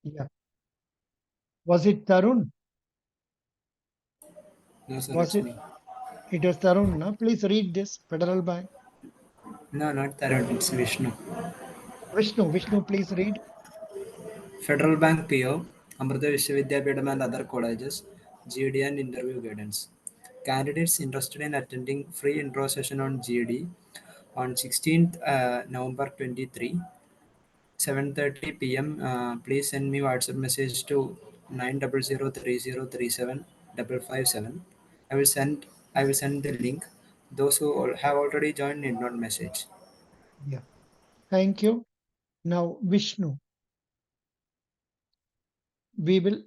Yeah. Was it Tarun? No, sir, Was it's it? me. It was Tarun. No? Please read this. Federal Bank. No, not Tarun, it's Vishnu. Vishnu. Vishnu, please read. Federal Bank PO, Amritha Vidyapeetam and other colleges, GD and interview guidance. Candidates interested in attending free intro session on GD on 16th November 23, 7:30 p.m. Please send me WhatsApp message to 90030375557. I will send I will send the link. Those who have already joined need not message. Yeah. Thank you. Now, Vishnu, we will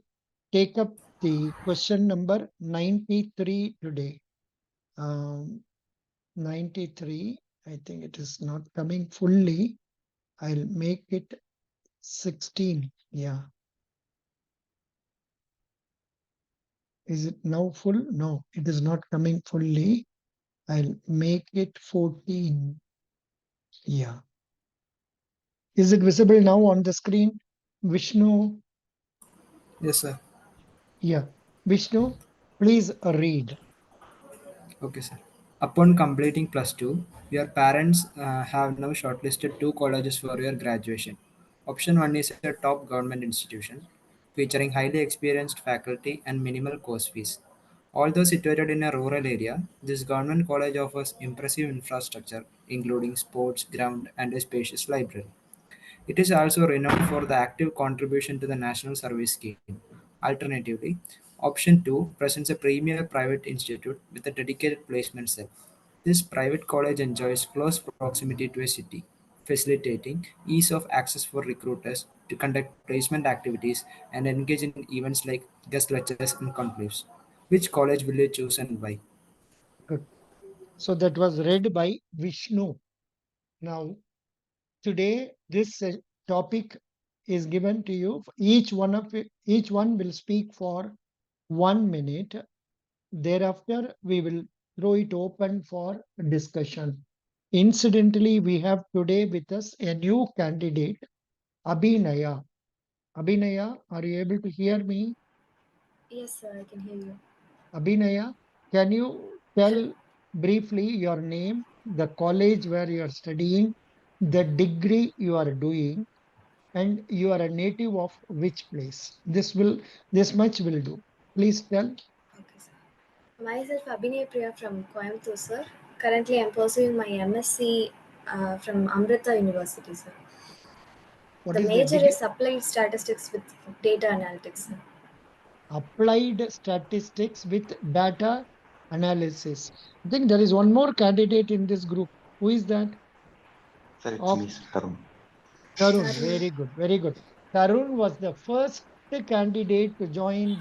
take up the question number 93 today. 93. I think it is not coming fully. I'll make it 16. Yeah. Is it now full? No, it is not coming fully. I'll make it 14. Yeah. Is it visible now on the screen? Vishnu? Yes, sir. Yeah. Vishnu, please read. Okay, sir. Upon completing plus two, your parents have now shortlisted two colleges for your graduation. Option one is a top government institution featuring highly experienced faculty and minimal course fees. Although situated in a rural area, this government college offers impressive infrastructure, including sports ground and a spacious library. It is also renowned for the active contribution to the National Service Scheme. Alternatively, option 2 presents a premier private institute with a dedicated placement cell. This private college enjoys close proximity to a city, facilitating ease of access for recruiters to conduct placement activities and engage in events like guest lectures and conclaves. Which college will you choose and why? Good. So that was read by Vishnu. Now, today, this topic is given to you. Each one will speak for 1 minute. Thereafter, we will throw it open for discussion. Incidentally, we have today with us a new candidate, Abhinaya. Abhinaya, are you able to hear me? Yes, sir, I can hear you. Abhinaya, can you tell briefly your name, the college where you are studying, the degree you are doing, and you are a native of which place? This much will do. Please tell. Okay, sir. Myself, Abhinay Priya from Coimbatore, sir. Currently, I'm pursuing my MSc from Amritha University, sir. What The is the major degree? is applied statistics with data analytics, sir. Applied statistics with data analysis. I think there is one more candidate in this group. Who is that? Sir, it's Of me, Tarun. Tarun. Tarun. Very good. Very good. Tarun was the first candidate to join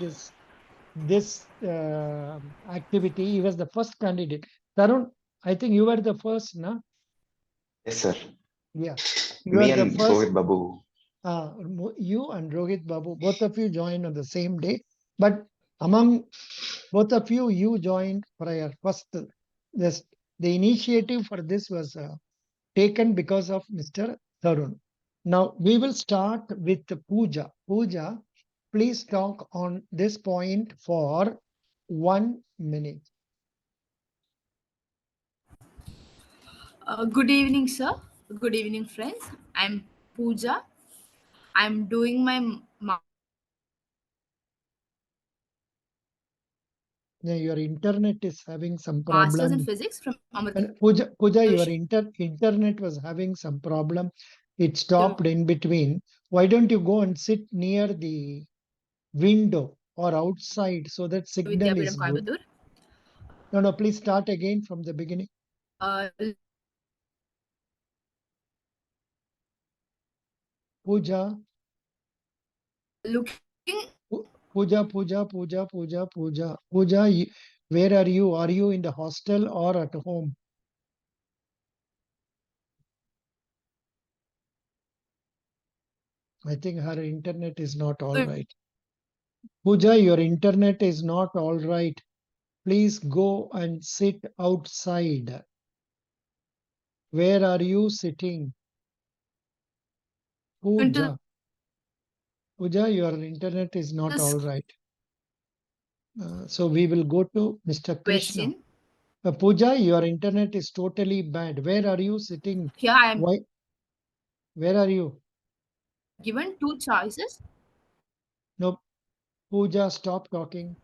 this activity. He was the first candidate. Tarun, I think you were the first, na? Yes, sir. Yeah. You Me are the and first. Rohit Babu. You and Rohit Babu, both of you joined on the same day. But among both of you, you joined prior. First, this, the initiative for this was taken because of Mr. Tarun. Now we will start with Pooja. Pooja, please talk on this point for 1 minute. Good evening, sir. Good evening, friends. I'm Pooja. I'm doing my Your internet is having some master's in problem. physics from Amritha And Pooja, your University. internet was having some problem. It stopped in between. Why don't you go and sit near the window or outside so that signal is Vidyapeetam, good? Coimbatore. No, no, please start again from the beginning. Uh, Pooja, looking Pooja, where are you? Are you in the hostel or at home? I think her internet is not all right. Pooja, your internet is not all right. Please go and sit outside. Where are you sitting? into Pooja. Pooja, your internet is not This all right. So we will go to Mr. Krishna. question. Pooja, your internet is totally bad. Where are you sitting? Here I am Why? Where are you? given two choices. No, Pooja, stop talking.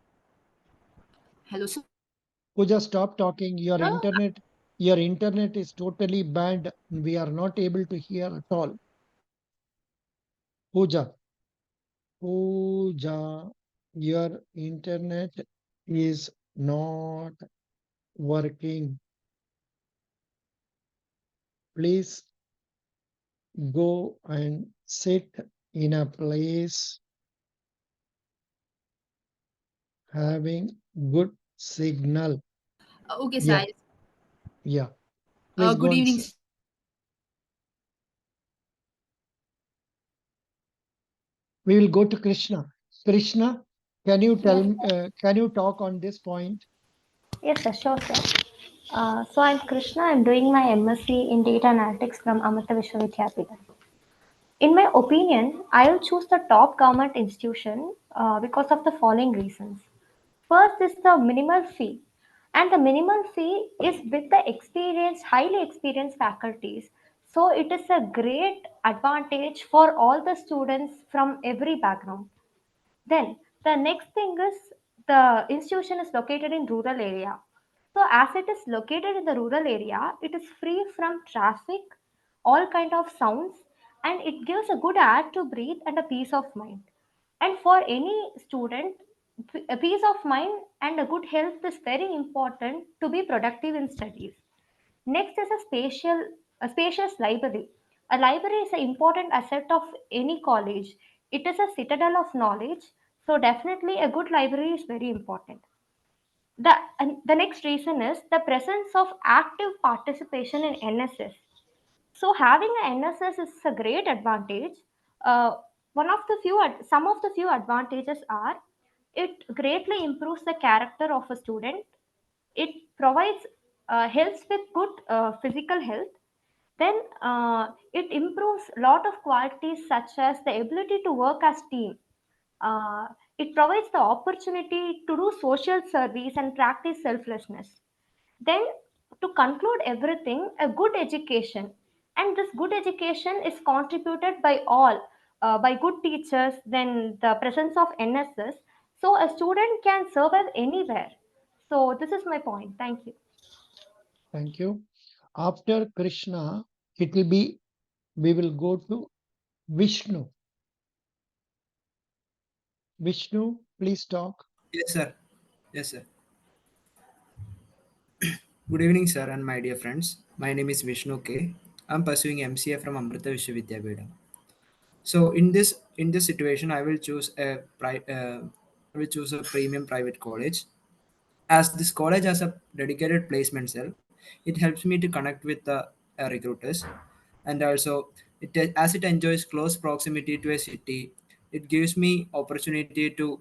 Hello, sir. Pooja, stop talking. Your internet is totally bad. We are not able to hear at all. Pooja, Pooja, your internet is not working. Please go and sit in a place having good signal. Okay, Yeah, sir. yeah. Please go Good and evening, sit. sir. We will go to Krishna. Krishna, Yes, can you talk on this point? yes, sir, sure, sir. So I'm Krishna. I'm doing my MSc in Data Analytics from Amritha Vidyapeetam. In my opinion, I will choose the top government institution because of the following reasons. First is the minimal fee, and the minimal fee is with the experienced, highly experienced faculties. So it is a great advantage for all the students from every background. Then the next thing is the institution is located in rural area. So as it is located in the rural area, it is free from traffic, all kind of sounds, and it gives a good air to breathe and a peace of mind. And for any student, a peace of mind and a good health is very important to be productive in studies. Next is a spacious library. A library is an important asset of any college. It is a citadel of knowledge, so definitely a good library is very important. The next reason is the presence of active participation in NSS. So having an NSS is a great advantage. Uh, some of the few advantages are it greatly improves the character of a student. It provides helps with good physical health. Then it improves a lot of qualities such as the ability to work as team. uh, it provides the opportunity to do social service and practice selflessness. Then, to conclude everything, a good education, and this good education is contributed by all, by good teachers, then the presence of NSS, so a student can survive anywhere. So this is my point. Thank you. Thank you. After Krishna, we will go to Vishnu. Vishnu, please talk. Yes, sir. Yes, sir. Good evening, sir, and my dear friends. My name is Vishnu K. I'm pursuing MCA from Amritha Vidyapeetam. So in this situation, I will choose a premium private college. As this college has a dedicated placement cell, it helps me to connect with the recruiters, and also as it enjoys close proximity to a city, it gives me opportunity to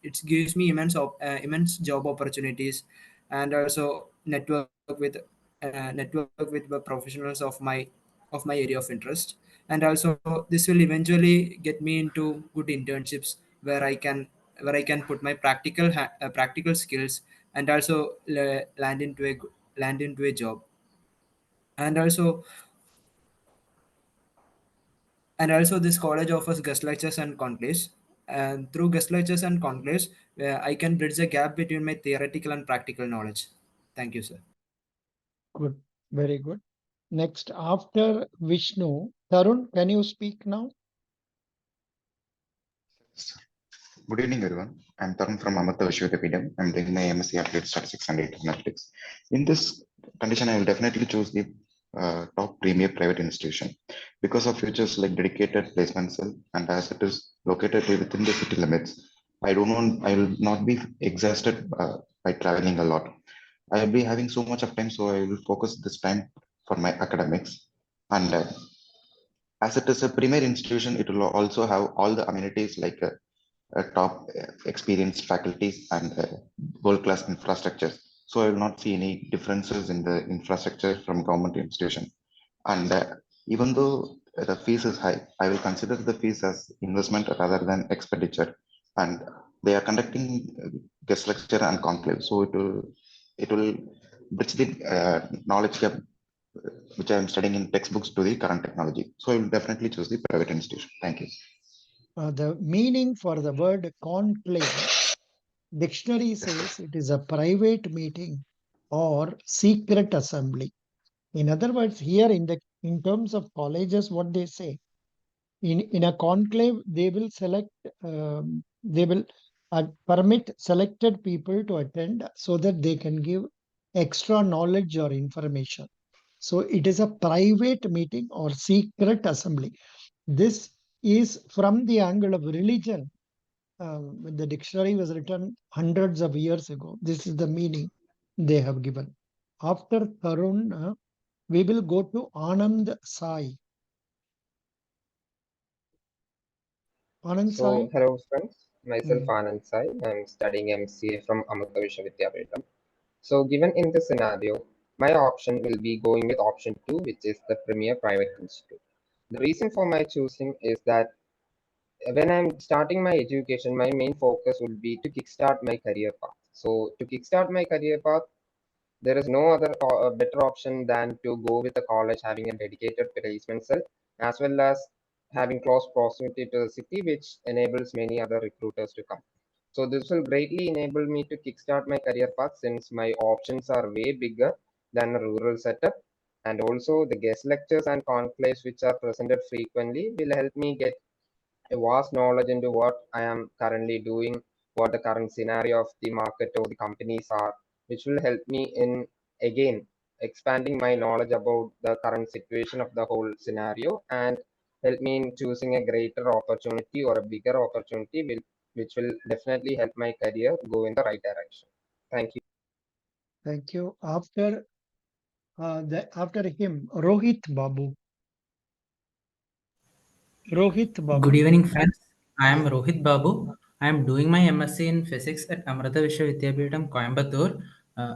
it gives me immense job opportunities, and also network with the professionals of my area of interest. And also this will eventually get me into good internships where I can put my practical skills, and also land into a job. And also this college offers guest lectures and conclaves, and through guest lectures and conclaves, I can bridge the gap between my theoretical and practical knowledge. Thank you, sir. Good, very good. Next, after Vishnu, Tarun, can you speak now? Good evening, everyone. I'm Tarun from Amritha Vidyapeetam. I'm doing my MSc Applied Statistics and Data Analytics. In this condition, I will definitely choose the top premier private institution because of features like dedicated placement cell, and as it is located within the city limits. I will not be exhausted by traveling a lot. I will be having so much of time, so I will focus this time for my academics. And as it is a premier institution, it will also have all the amenities like top experienced faculties and world-class infrastructures. So I will not see any differences in the infrastructure from government institution. And even though the fees is high, I will consider the fees as investment rather than expenditure. And they are conducting guest lecture and conclave, so it will bridge the knowledge gap which I am studying in textbooks to the current technology. So I will definitely choose the private institution. Thank you. The meaning for the word conclave, dictionary says it is a private meeting or secret assembly. In other words, here in terms of colleges, what they say, in a conclave, they will select, they will permit selected people to attend so that they can give extra knowledge or information. So it is a private meeting or secret assembly. This is from the angle of religion. When the dictionary was written hundreds of years ago, this is the meaning they have given. After Tarun, we will go to Anand Sai. Anand So, Sai. hello friends, myself Mm. Anand Sai. I'm studying MCA from Amritha Vidyapeetam. So, given in this scenario, my option will be going with option 2, which is the Premier Private Institute. The reason for my choosing is that when I'm starting my education, my main focus would be to kickstart my career path. So, to kickstart my career path, there is no other better option than to go with a college having a dedicated placement cell, as well as having close proximity to the city, which enables many other recruiters to come. So this will greatly enable me to kickstart my career path since my options are way bigger than a rural setup. And also the guest lectures and conclaves which are presented frequently will help me get a vast knowledge into what I am currently doing, what the current scenario of the market or the companies are, which will help me in again expanding my knowledge about the current situation of the whole scenario and help me in choosing a greater opportunity or a bigger opportunity which will definitely help my career go in the right direction. Thank you. Thank you. After him, Rohit Babu. Rohit Good Babu. evening, friends. I am Rohit Babu. I am doing my MSc in Physics at Amritha Vidyapeetam, Coimbatore.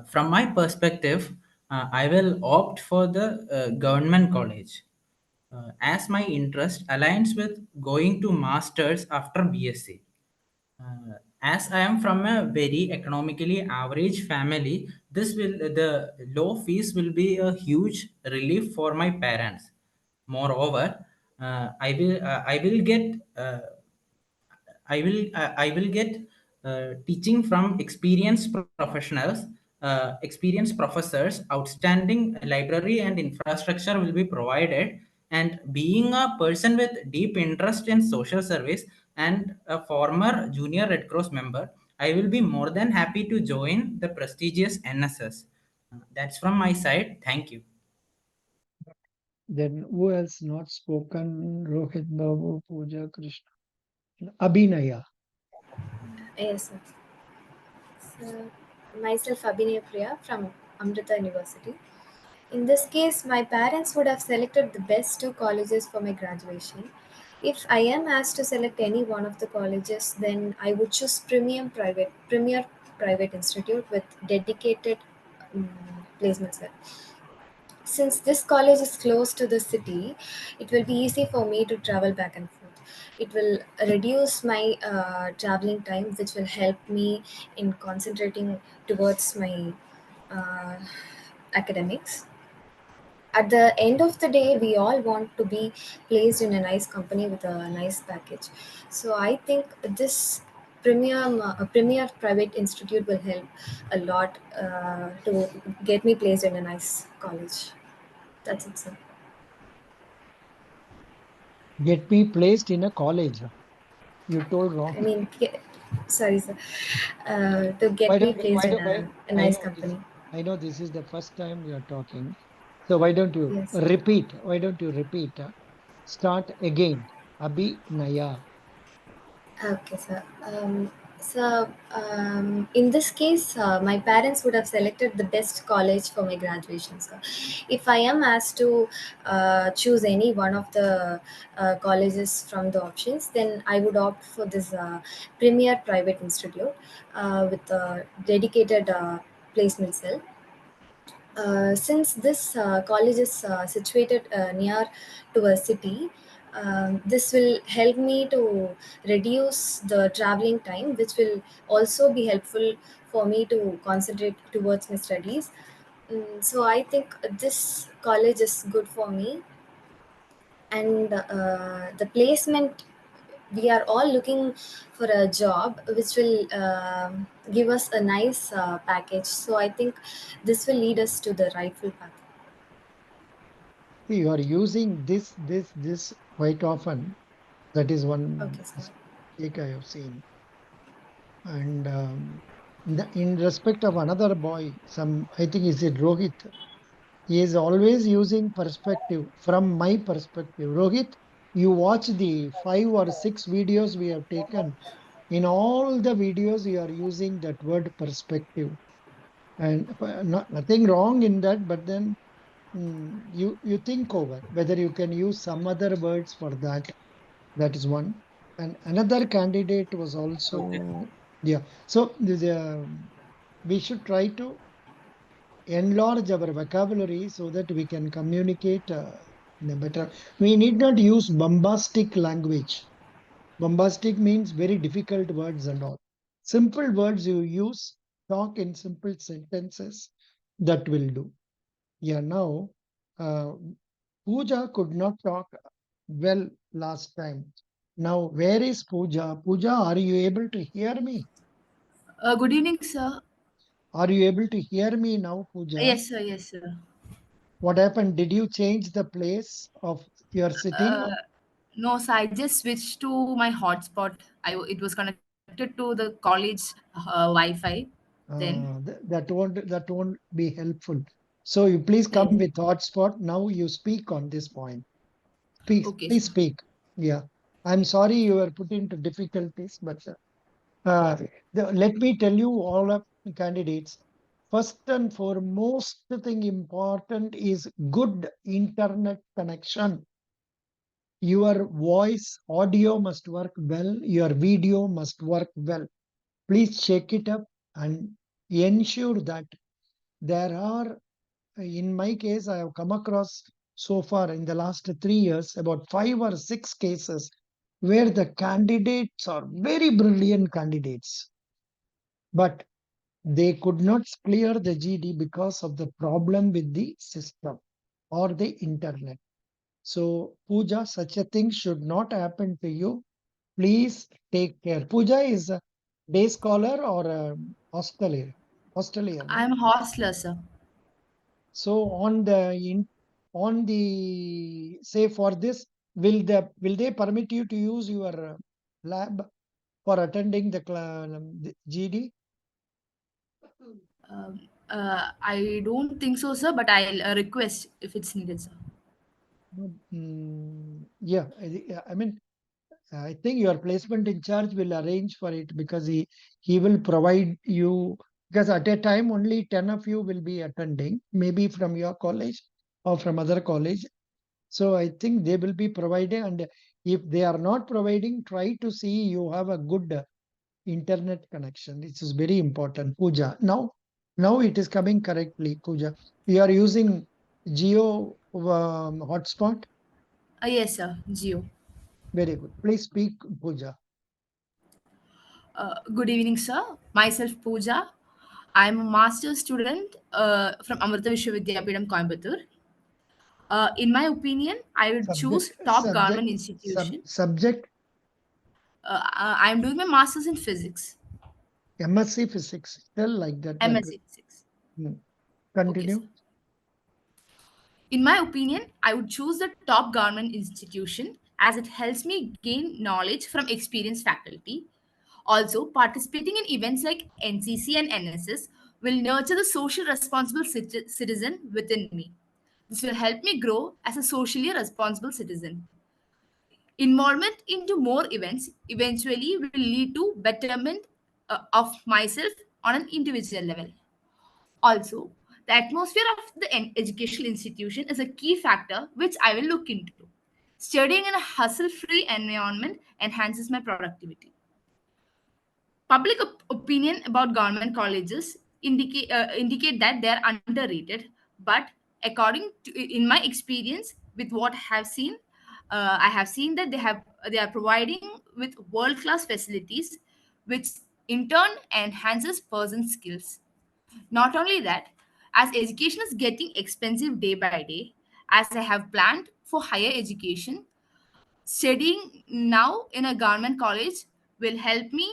From my perspective, I will opt for the government college as my interest aligns with going to masters after BSc. As I am from a very economically average family, the low fees will be a huge relief for my parents. Moreover, I will get I will get teaching from experienced professors. Outstanding library and infrastructure will be provided. And being a person with deep interest in social service and a former Junior Red Cross member, I will be more than happy to join the prestigious NSS. That's from my side. Thank you. Then who else not spoken? Rohit Babu, Pooja, Krishna. Abhinaya. Yes, sir. So, myself Abhinay Priya from Amrita University. In this case, my parents would have selected the best two colleges for my graduation. If I am asked to select any one of the colleges, then I would choose Premier Private Institute with dedicated placement cell. Since this college is close to the city, it will be easy for me to travel back and forth. It will reduce my traveling time, which will help me in concentrating towards my uh, academics. At the end of the day, we all want to be placed in a nice company with a nice package. So I think this premier private institute will help a lot to get me placed in a nice college. That's it, sir. Get me placed in a college. You told wrong. I mean, sorry, sir. To get me placed in a I nice know this. company. I know this is the first time we are talking. So why don't you Yes. repeat? Why don't you repeat? Start again. Abhinaya. Okay, sir. In this case, my parents would have selected the best college for my graduation, sir. If I am asked to choose any one of the colleges from the options, then I would opt for this Premier Private Institute with a dedicated placement cell. Since this college is situated near to a city, this will help me to reduce the traveling time, which will also be helpful for me to concentrate towards my studies. So I think this college is good for me, and the placement, we are all looking for a job which will give us a nice package. So I think this will lead us to the rightful path. See, you are using this quite often. That is one Okay, sir. mistake I have seen. And in respect of another boy, some I think is it Rohit. He is always using perspective from my perspective. Rohit, you watch the 5 or 6 videos we have taken. In all the videos, you are using that word perspective, and nothing wrong in that. But then you think over whether you can use some other words for that. That is one. And another candidate was Okay. also, yeah. So we should try to enlarge our vocabulary so that we can communicate in a better. We need not use bombastic language. Bombastic means very difficult words and all. Simple words you use, talk in simple sentences, that will do. Yeah, now uh, Pooja could not talk well last time. Now, where is Pooja? Pooja, are you able to hear me? Good evening, sir. Are you able to hear me now, Pooja? Yes, sir. Yes, sir. What happened? Did you change the place of your sitting? Uh, no, sir. I just switched to my hotspot. It was connected to the college Wi-Fi. Then, That won't be helpful. So you please yes. come with hotspot. Now you speak on this point. Okay, Please sir. speak. Yeah. I'm sorry you were put into difficulties, but uh, let me tell you all of the candidates. First and foremost thing important is good internet connection. Your voice, audio must work well. Your video must work well. Please check it up and ensure that there are, in my case, I have come across so far in the last 3 years about 5 or 6 cases where the candidates are very brilliant candidates, but they could not clear the GD because of the problem with the system or the internet. So, Pooja, such a thing should not happen to you. Please take care. Pooja is a day scholar or a hostelier. Hostelier, no? I'm a hostler, sir. So on the say for this, will they permit you to use your lab for attending the GD? I don't think so, sir. But I'll request if it's needed, sir. Yeah, I mean, I think your placement in charge will arrange for it because he will provide you, because at a time only 10 of you will be attending, maybe from your college or from other college. So I think they will be providing, and if they are not providing, try to see you have a good internet connection. This is very important, Pooja. Now it is coming correctly, Pooja. You are using Geo hotspot. Yes, sir. Geo. Very good. Please speak, Pooja. Good evening, sir. Myself, Pooja. I'm a master's student from Amritha Vishwavidyapeetam, Coimbatore. In my opinion, I would choose Subject, top government subject, institution. subject, I'm doing my master's in physics, MSc Physics. Still like that. That MSc Physics. will Okay, sir. continue. In my opinion, I would choose the top government institution as it helps me gain knowledge from experienced faculty. Also, participating in events like NCC and NSS will nurture the social responsible citizen within me. This will help me grow as a socially responsible citizen. Involvement into more events eventually will lead to betterment of myself on an individual level. Also, the atmosphere of the educational institution is a key factor which I will look into. Studying in a hustle free environment enhances my productivity. Public opinion about government colleges indicate that they are underrated, But according to, in my experience with what I have seen that they are providing with world class facilities, which in turn enhances person's skills. Not only that, as education is getting expensive day by day, as I have planned for higher education, studying now in a government college will help me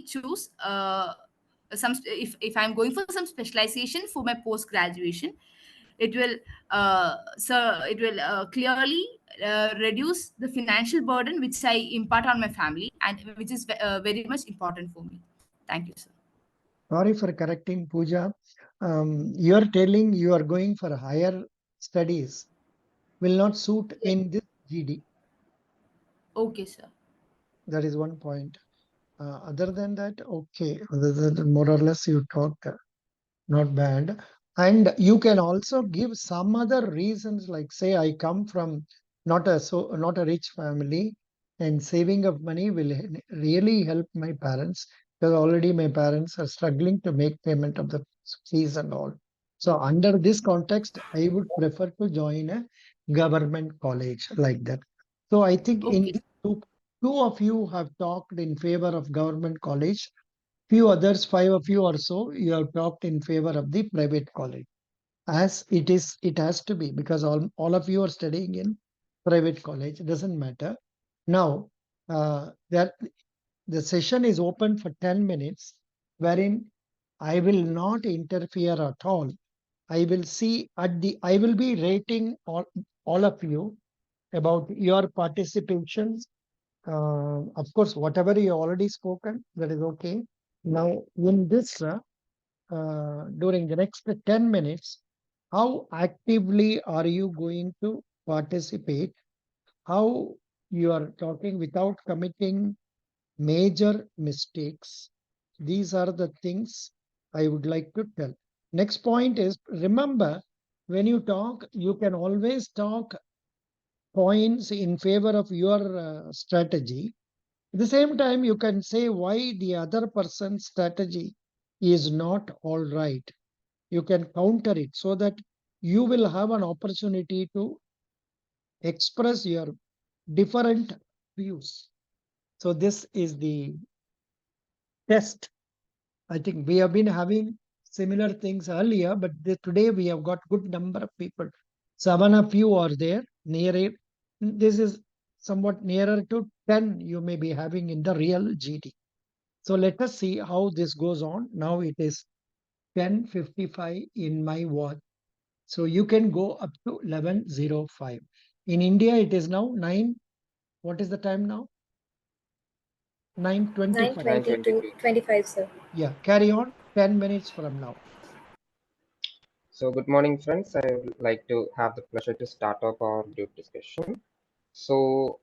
choose if I'm going for some specialization for my post graduation. It will clearly reduce the financial burden which I impart on my family, and which is very much important for me. Thank you, sir. Sorry for correcting, Pooja. You are telling you are going for higher studies will not suit Yes. in this GD. Okay, sir. That is one point. Other than that, okay. Other than more or less you talked, not bad. And you can also give some other reasons, like say I come from not a rich family, and saving of money will really help my parents, because already my parents are struggling to make payment of the fees and all. So under this context, I would prefer to join a government college like that. So I think in Okay. this group, two of you have talked in favor of government college. Few others, five of you or so, you have talked in favor of the private college. As it is, it has to be, because all of you are studying in private college. It doesn't matter. Now, that the session is open for 10 minutes, wherein I will not interfere at all. I will see I will be rating all of you about your participation. Of course, whatever you already spoken, that is okay. Now, in this, during the next 10 minutes, how actively are you going to participate? How you are talking without committing major mistakes? These are the things I would like to tell. Next point is, remember, when you talk, you can always talk points in favor of your strategy. At the same time, you can say why the other person's strategy is not all right. You can counter it so that you will have an opportunity to express your different views. So this is the test. I think we have been having similar things earlier, but today we have got good number of people. 7 of you are there near it. This is somewhat nearer to 10 you may be having in the real GD. So let us see how this goes on. Now it is 10:55 in my watch. So you can go up to 11:05. In India, it is now 9. What is the time now? 9:25. 9:22, 25, sir. Yeah, carry on 10 minutes from now. So good morning, friends. I would like to have the pleasure to start off our group discussion. So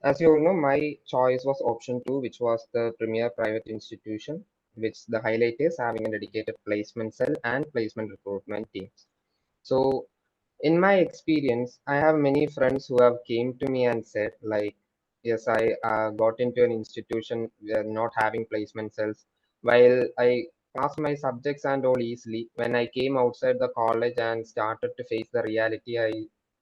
as you all know, my choice was option two, which was the premier private institution, which the highlight is having a dedicated placement cell and placement recruitment teams. So in my experience, I have many friends who have came to me and said like, yes, I got into an institution where not having placement cells. While I passed my subjects and all easily, when I came outside the college and started to face the reality, I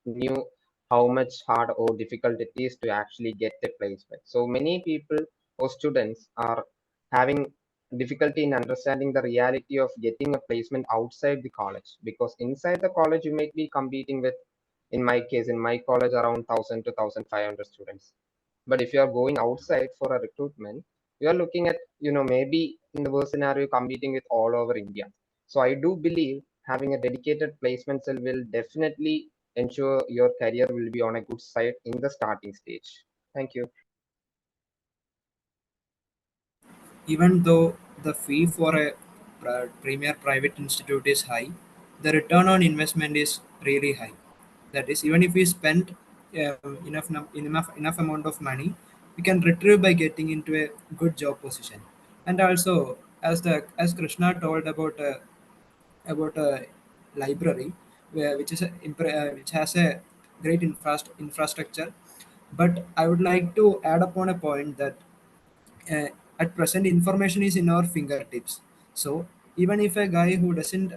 knew how much hard or difficult it is to actually get a placement. So many people or students are having difficulty in understanding the reality of getting a placement outside the college, because inside the college you might be competing with, in my case, in my college, around 1000 to 1500 students. But if you are going outside for a recruitment, you are looking at, maybe in the worst scenario competing with all over India. So I do believe having a dedicated placement cell will definitely ensure your career will be on a good side in the starting stage. Thank you. Even though the fee for a premier private institute is high, the return on investment is really high. That is, even if we spend enough amount of money, we can retrieve by getting into a good job position. And also, as Krishna told about a library which has a great infrastructure, but I would like to add upon a point that uh, at present information is in our fingertips. So even if a guy who doesn't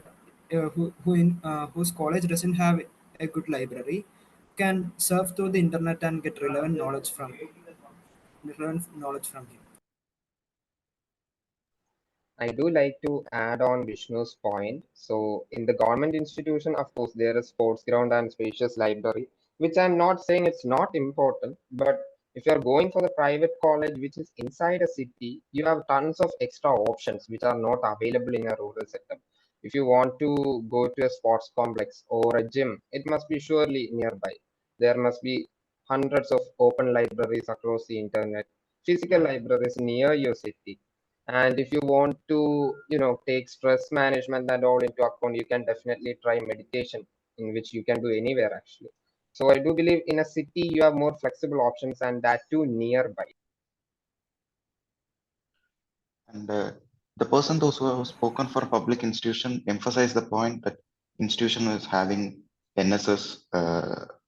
whose college doesn't have a good library can surf through the internet and get relevant knowledge from him. I do like to add on Vishnu's point. So, in the government institution, of course, there is sports ground and spacious library, which I'm not saying it's not important, but if you're going for the private college, which is inside a city, you have tons of extra options which are not available in a rural setup. If you want to go to a sports complex or a gym, it must be surely nearby. There must be hundreds of open libraries across the internet, physical libraries near your city. And if you want to, take stress management and all into account, you can definitely try meditation, in which you can do anywhere actually. So I do believe in a city you have more flexible options and that too nearby. And the person those who have spoken for public institution emphasize the point that institution is having NSS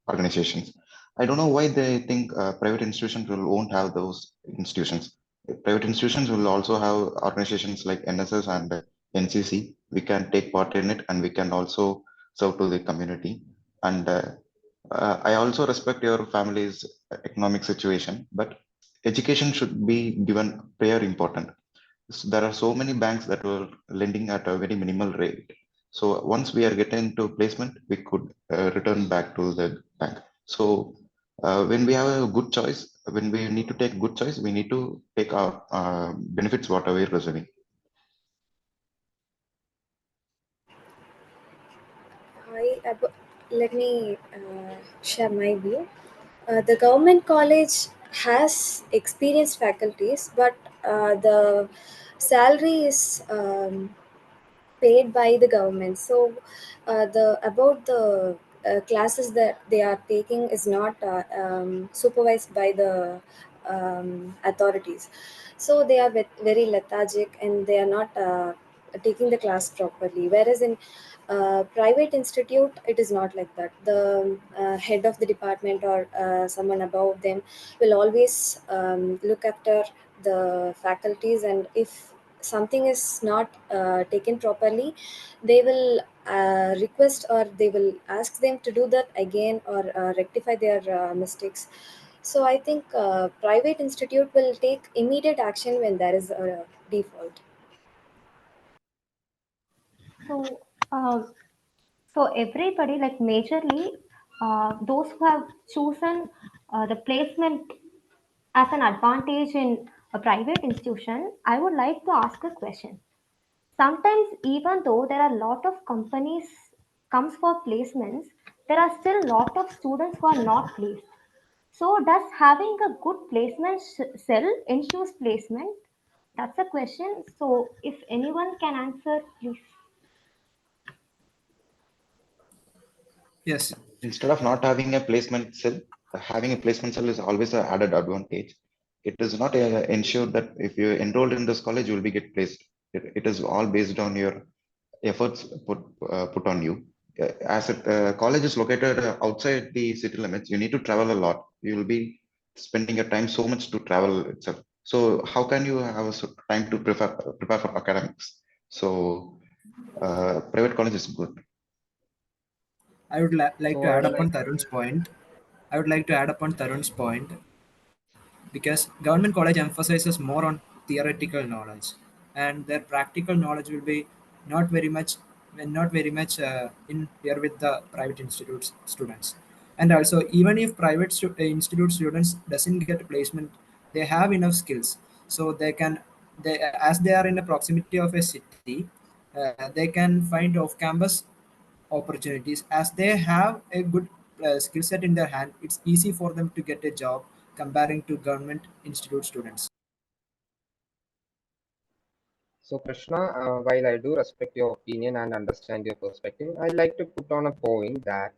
organizations. I don't know why they think private institutions won't have those institutions. Private institutions will also have organizations like NSS and NCC. We can take part in it and we can also serve to the community. And I also respect your family's economic situation, but education should be given prior importance. There are so many banks that were lending at a very minimal rate. So once we are getting to placement, we could return back to the bank. So when we have a good choice, when we need to take good choice, we need to take our benefits whatever we're receiving. Let me share my view. The government college has experienced faculties, but the salary is paid by the government. So the about the classes that they are taking is not supervised by the authorities. So they are very lethargic and they are not taking the class properly. Whereas in private institute, it is not like that. The head of the department or someone above them will always look after the faculties, and if something is not taken properly, they will request or they will ask them to do that again or rectify their mistakes. So I think private institute will take immediate action when there is a default. So, uh, so everybody, like majorly, those who have chosen the placement as an advantage in a private institution, I would like to ask a question. Sometimes, even though there are a lot of companies comes for placements, there are still a lot of students who are not placed. So, does having a good placement cell ensures placement? That's a question. So, if anyone can answer, please. Yes, Instead of not having a placement cell, having a placement cell is always an added advantage. It is not ensured that if you enrolled in this college, you will be get placed. It is all based on your efforts put on you. As a college is located outside the city limits, you need to travel a lot. You will be spending your time so much to travel itself. So how can you have time to prepare for academics? So private college is good. I would like So to I add would upon like Tarun's point. I would like to add upon Tarun's point because government college emphasizes more on theoretical knowledge, and their practical knowledge will be not very much not very much in here with the private institutes students. And also, even if institute students doesn't get placement, they have enough skills, so they as they are in the proximity of a city, they can find off campus opportunities. As they have a good skill set in their hand, it's easy for them to get a job comparing to government institute students. So, Krishna, while I do respect your opinion and understand your perspective, I'd like to put on a point that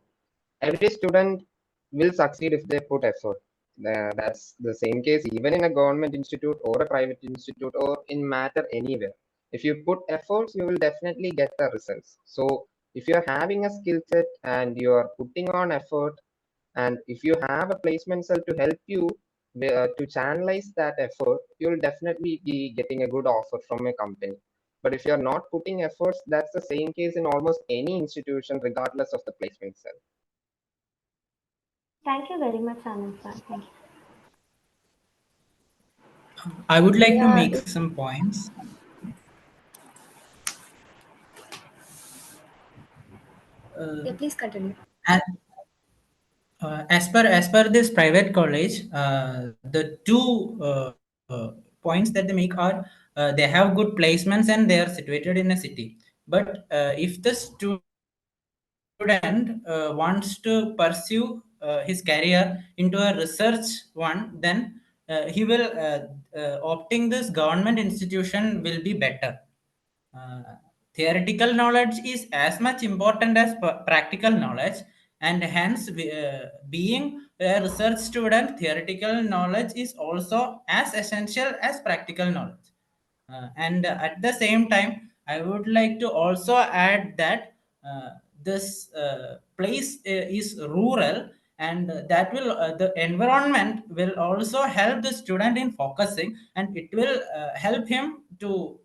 every student will succeed if they put effort. That's the same case even in a government institute or a private institute or in matter anywhere. If you put efforts, you will definitely get the results. So, if you're having a skill set and you're putting on effort, and if you have a placement cell to help you to channelize that effort, you'll definitely be getting a good offer from a company. But if you're not putting efforts, that's the same case in almost any institution, regardless of the placement itself. Thank you very much, Anand sir. Thank you. I would like to Yeah, make some points. yeah, please continue. And as per this private college, the two points that they make are they have good placements and they are situated in a city. But if the student wants to pursue his career into a research one, then he will opting this government institution will be better. uh, Theoretical knowledge is as much important as practical knowledge, and hence, being a research student, theoretical knowledge is also as essential as practical knowledge. And at the same time, I would like to also add that this place is rural, and that will the environment will also help the student in focusing, and it will help him to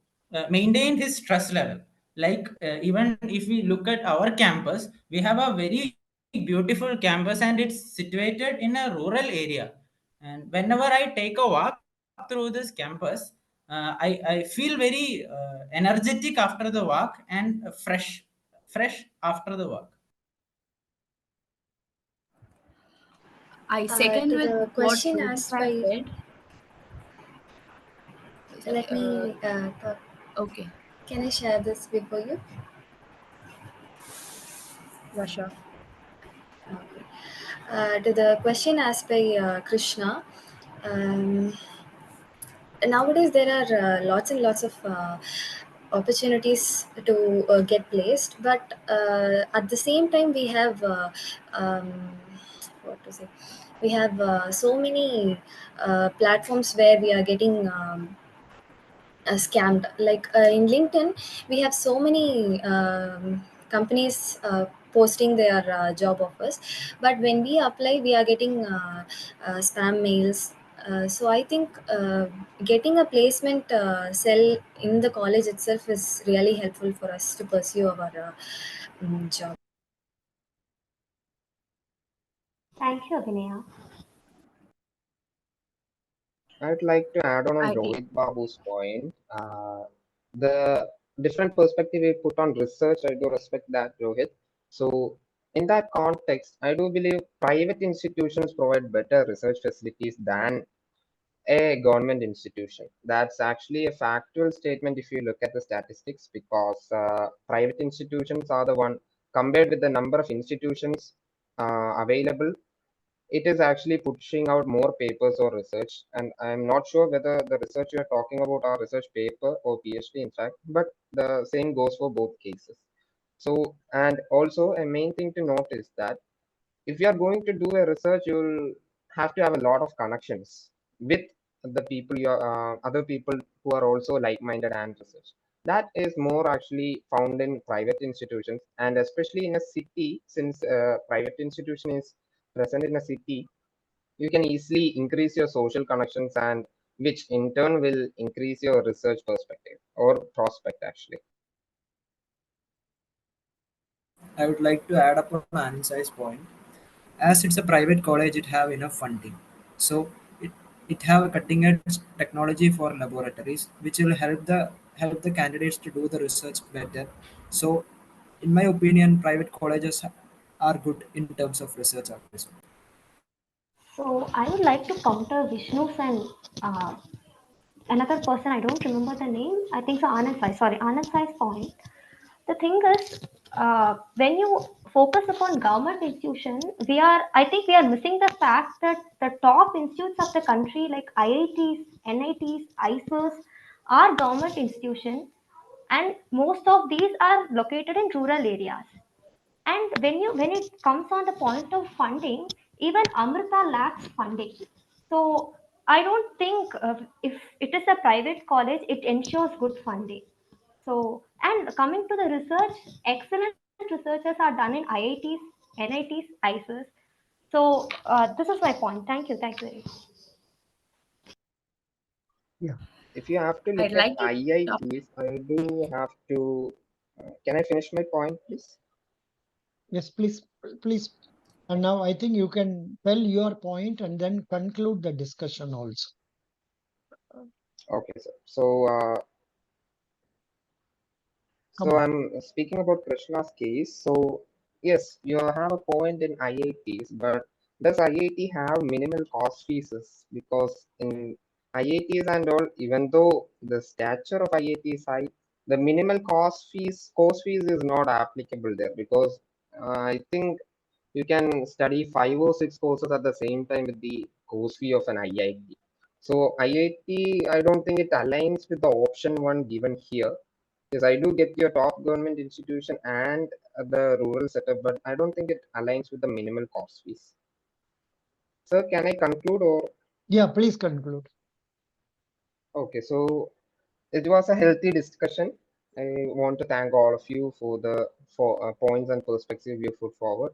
maintain his stress level. Like even if we look at our campus, we have a very beautiful campus and it's situated in a rural area. And whenever I take a walk through this campus, I feel very energetic after the walk and fresh after the walk. I second To with the what question Rohit asked has by, said. let me talk. Okay, Can I share this before you? yeah, sure. Okay. To the question asked by Krishna, um, nowadays there are lots and lots of opportunities to get placed, but at the same time we have um, what to say, we have so many platforms where we are getting scammed. Like in LinkedIn, we have so many companies posting their job offers, but when we apply, we are getting spam mails. So I think getting a placement cell in the college itself is really helpful for us to pursue our job. Thank you, Abhinaya. I'd like to add on I Rohit Babu's point. The different perspective we put on research, I do respect that, Rohit. So, in that context, I do believe private institutions provide better research facilities than a government institution. That's actually a factual statement if you look at the statistics, because private institutions are the one, compared with the number of institutions available, it is actually pushing out more papers or research. And I'm not sure whether the research you're talking about are research paper or PhD, in fact, but the same goes for both cases. So, and also a main thing to note is that if you are going to do a research, you'll have to have a lot of connections with the people, other people who are also like-minded and research. That is more actually found in private institutions, and especially in a city, since private institution is present in a city, you can easily increase your social connections, and which in turn will increase your research perspective or prospect actually. I would like to add upon Ansai's point. As it's a private college, it have enough funding, so it it have a cutting edge technology for laboratories, which will help the candidates to do the research better. So, in my opinion, private colleges are good in terms of research also. So I would like to counter Vishnu's and uh, another person. I don't remember the name. I think so. Anand Sai. Sorry, Anand Sai's point. The thing is, when you focus upon government institution, I think we are missing the fact that the top institutes of the country, like IITs, NITs, ISOs, are government institutions, and most of these are located in rural areas. And when it comes on the point of funding, even Amrita lacks funding. So I don't think if it is a private college, it ensures good funding. So, and coming to the research, excellent researchers are done in IITs, NITs, ISOs. So this is my point. Thank you very much. Yeah. if you have to look I'd at like to talk. IITs, I do have to. Can I finish my point, please? Yes, please, please. And now I think you can tell your point and then conclude the discussion also. Okay, sir. So Come on. I'm speaking about Krishna's case. So yes, you have a point in IITs, but does IIT have minimal cost fees? Because in IITs and all, even though the stature of IIT is high, the minimal course fees is not applicable there because I think you can study 5 or 6 courses at the same time with the course fee of an IIT. So IIT, I don't think it aligns with the option one given here. Yes, I do get your top government institution and the rural setup, but I don't think it aligns with the minimal cost fees. Sir, can I conclude or? Yeah, please conclude. Okay, so it was a healthy discussion. I want to thank all of you for the points and perspectives you put forward.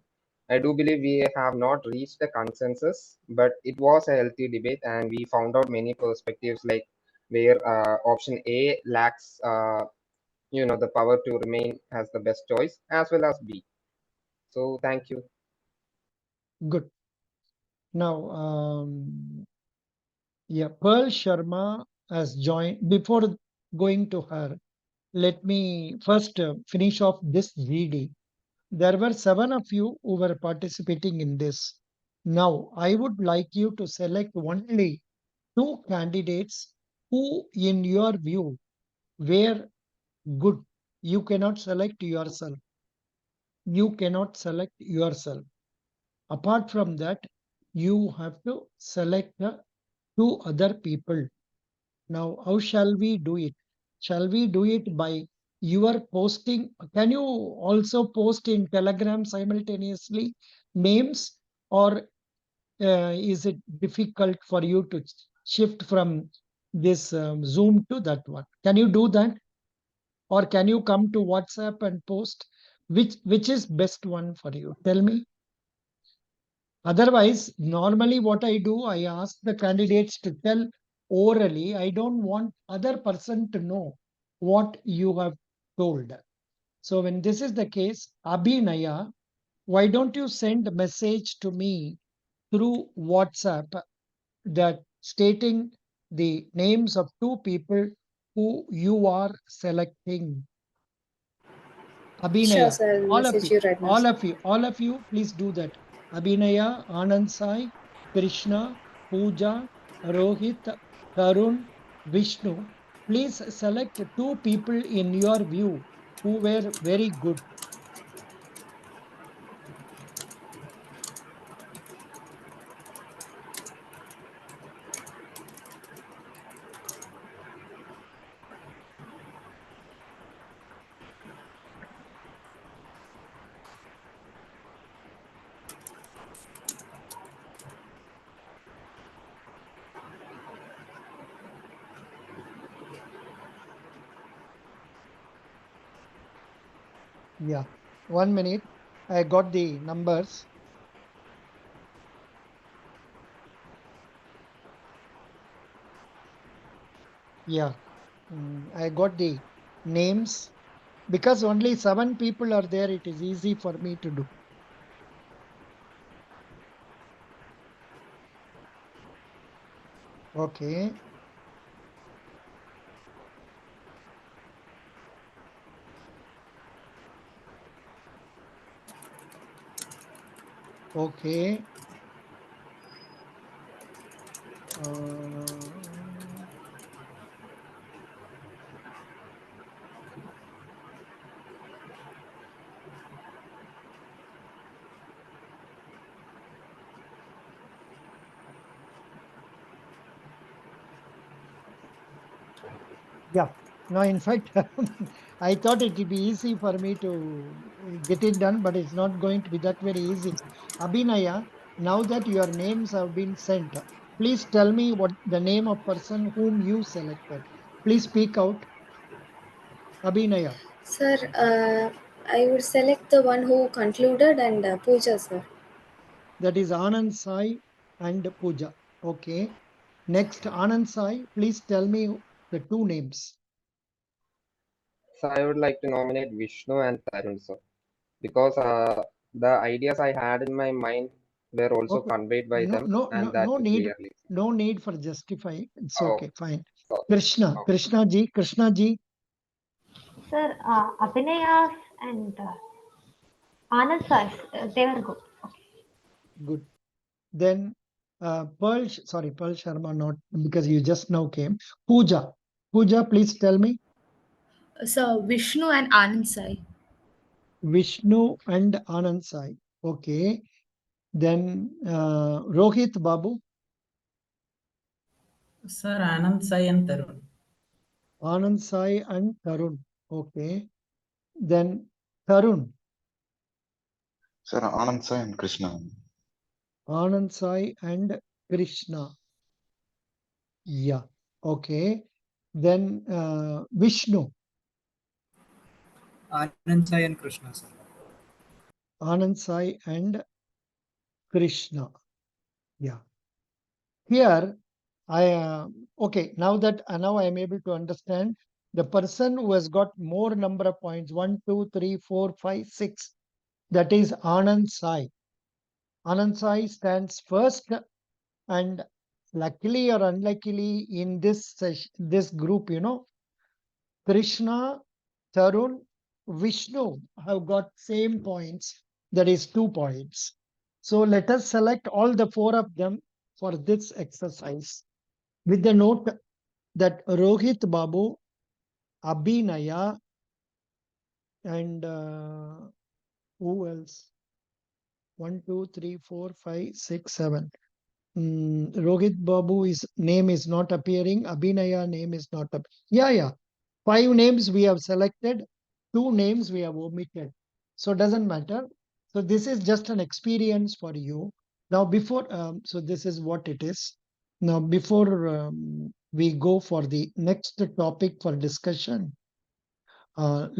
I do believe we have not reached a consensus, but it was a healthy debate, and we found out many perspectives like where option A lacks, the power to remain as the best choice, as well as B. So thank you. Good. Now, yeah, Pearl Sharma has joined. Before going to her, let me first finish off this GD. There were 7 of you who were participating in this. Now, I would like you to select only 2 candidates who, in your view, were good. You cannot select yourself. You cannot select yourself. Apart from that, you have to select 2 other people. Now, how shall we do it? Shall we do it by your posting? Can you also post in Telegram simultaneously names, or is it difficult for you to shift from this Zoom to that one? Can you do that, or can you come to WhatsApp and post? Which is best one for you? Tell me. Otherwise, normally what I do, I ask the candidates to tell orally. I don't want other person to know what you have told. So when this is the case, Abhinaya, why don't you send a message to me through WhatsApp that stating the names of 2 people who you are selecting? Sure, Abhinaya, sir. I'll all of message you, you right now, all sir. of you, all of you, please do that. Abhinaya, Anand Sai, Krishna, Pooja, Rohit, Tarun, Vishnu. Please select 2 people in your view who were very good. Yeah, 1 minute. I got the numbers. Yeah, I got the names. Because only 7 people are there, it is easy for me to do. Okay, okay. Uh, Yeah. No, in fact, I thought it would be easy for me to get it done, but it's not going to be that very easy. Abhinaya, now that your names have been sent, please tell me what the name of person whom you selected. Please speak out, Abhinaya. Sir, I would select the one who concluded and Pooja, sir. That is Anand Sai and Pooja. Okay. Next, Anand Sai, please tell me the two names. So I would like to nominate Vishnu and Tarun, sir, because the ideas I had in my mind were also Okay. conveyed by No, them, no, and no, that no too need, clearly. no need for justifying. It's Oh, okay, fine. sorry. Krishna, Oh, Krishna ji, Sir, Abhinayas and Anand Sai, they were good. good. Then Pearl Sharma, not because you just now came. Pooja, please tell me. So Vishnu and Anand Sai. Vishnu and Anand Sai. Okay. Then Rohit Babu, Sir, Anand Sai and Tarun. Anand Sai and Tarun. Okay. Then Tarun, Sir, Anand Sai and Krishna. Anand Sai and Krishna. Yeah. Okay. Then Vishnu, Anand Sai and Krishna, sir. Anand Sai and Krishna. Yeah. Here, okay. Now I am able to understand the person who has got more number of points 1, 2, 3, 4, 5, 6. That is Anand Sai. Anand Sai stands first, and luckily or unluckily in this group, Krishna, Tarun, Vishnu have got same points, that is 2 points. So let us select all the 4 of them for this exercise with the note that Rohit Babu, Abhinaya, and who else? 1, 2, 3, 4, 5, 6, 7. Rohit Babu's name is not appearing. Abhinaya name is not up. Yeah. 5 names we have selected. 2 names we have omitted. So it doesn't matter. So this is just an experience for you. Now so this is what it is. Now before we go for the next topic for discussion, let